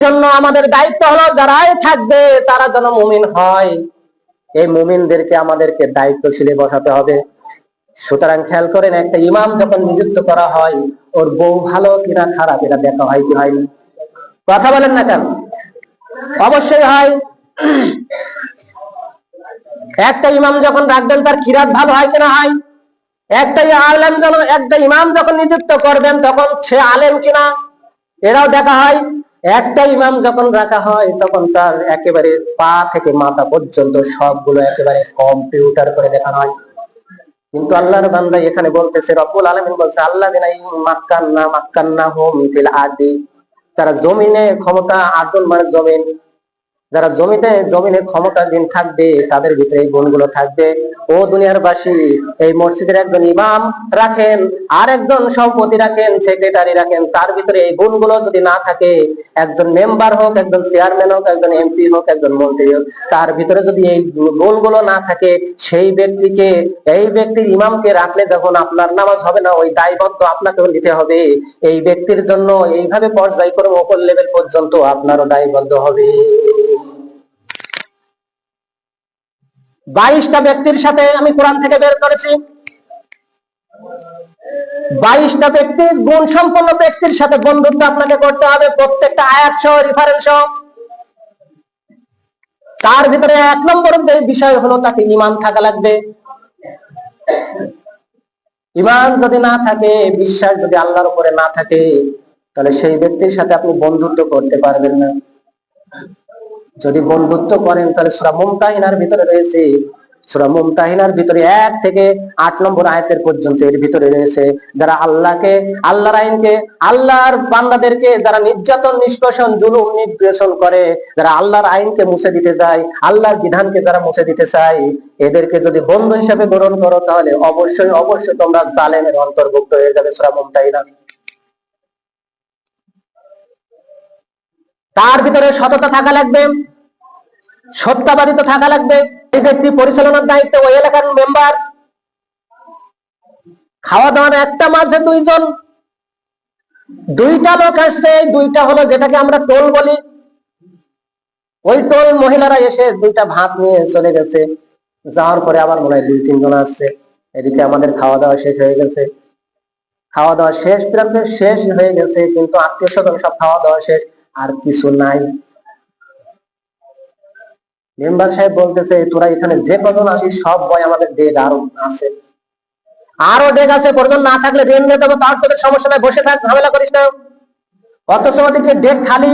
জন্য আমাদের দায়িত্ব হলো যারাই থাকবে তারা যেন মুমিন হয়। এই মুমিনদেরকে আমাদেরকে দায়িত্বশীলে বসাতে হবে। সুতরাং খেয়াল করেন, একটা ইমাম যখন নিযুক্ত করা হয়, ওর বউ ভালো কিনা খারাপ এটা দেখা হয় কি হয় না? কথা বলেন না কেন? অবশ্যই হয়। একটা ইমাম যখন রাখবেন তার কিরাত ভালো হয় কিনা হয়। একটা ইমাম যখন নিযুক্ত করবেন তখন সে আলেম কিনা এরাও দেখা হয়। একটা ইমাম যখন রাখা হয় তখন তার একেবারে পা থেকে মাথা পর্যন্ত সবগুলো একেবারে কম্পিউটার করে দেখানো হয়। কিন্তু আল্লাহর বান্দা এখানে বলতেছে, রব্বুল আলামিন বলছে আল্লাযিনা মাক্কান্নাহুম ফিল আরদি, যারা জমিনে ক্ষমতা, আরদুন মানে জমিন, যারা জমিনে ক্ষমতাধীন থাকবে তাদের ভিতরে এই গুণগুলো থাকবে। ও দুনিয়ার বাসী, এই মসজিদের একজন ইমাম রাখেন, আর একজন সভাপতি রাখেন, সেক্রেটারি রাখেন, তার ভিতরে এই গুণগুলো যদি না থাকে, একজন মেম্বার হোক, একজন চেয়ারম্যান হোক, একজন এমপি হোক, একজন মন্ত্রী হোক, তার ভিতরে যদি এই গুণগুলো না থাকে, সেই ব্যক্তির ইমামকে রাখলে যখন আপনার নামাজ হবে না, ওই দায়বদ্ধ আপনাকেও নিতে হবে। এই ব্যক্তির জন্য এইভাবে পর্যায়ক্রমে উপর লেভেল পর্যন্ত আপনারও দায়বদ্ধ হবে। 22টা ব্যক্তির সাথে আমি কোরআন থেকে বের করেছি, 22টা ব্যক্তির গুণ সম্পন্ন ব্যক্তির সাথে বন্ধুত্ব আপনাকে করতে হবে, প্রত্যেকটা আয়াত সহ রেফারেন্স সহ। তার ভিতরে 1 নম্বর যে বিষয় হলো তাকে ঈমান থাকা লাগবে। ঈমান যদি না থাকে, বিশ্বাস যদি আল্লাহর উপরে না থাকে, তাহলে সেই ব্যক্তির সাথে আপনি বন্ধুত্ব করতে পারবেন না। যদি বন্ধুত্ব করেন তাহলে সূরা মুমতাহিনার ভিতরে রয়েছে, সূরা মুমতাহিনার ভিতরে 1 থেকে 8 নম্বর আয়াতের পর্যন্ত এর ভিতরে রয়েছে, যারা আল্লাহর আইনকে, আল্লাহর বান্দাদেরকে যারা নির্যাতন, নিষ্কাশন, জুলুম, নির্যাতন করে, যারা আল্লাহর আইনকে মুছে দিতে যায়, আল্লাহর বিধানকে যারা মুছে দিতে চায়, এদেরকে যদি বন্ধু হিসেবে গ্রহণ করো তাহলে অবশ্যই অবশ্যই তোমরা জালেমের অন্তর্ভুক্ত হয়ে যাবে। সূরা মুমতাহিনা। তার ভিতরে সততা থাকা লাগবে, সত্যবাদিত থাকা লাগবে। এই ব্যক্তি পরিচালনার দায়িত্ব ওই এলাকার মেম্বার। খাওয়া দাওয়ার একটা মাঝে দুইটা লোক আসছে, দুইটা হলো যেটাকে আমরা টোল বলি, ওই টোল মহিলারা এসে 2টা ভাত নিয়ে চলে গেছে। যাওয়ার পরে আবার মনে হয় 2-3 জন আসছে। এদিকে আমাদের খাওয়া দাওয়া শেষ হয়ে গেছে, খাওয়া দাওয়া শেষ প্রান্তে শেষ হয়ে গেছে, কিন্তু আত্মীয় স্বজন সব খাওয়া দাওয়া শেষ, আর কিছু নাই। মেম্বার সাহেব বলতেছে, তোরা এখানে যে কজন আসিস সব বয় আমাদের ডেক আরো আছে, আরো ডেক আছে, প্রয়োজন না থাকলে রেন নিয়ে দেবো, তার তোদের সমস্যা নাই, বসে থাক, ঝামেলা করিস না। অথচ ওদিকে ডেক খালি,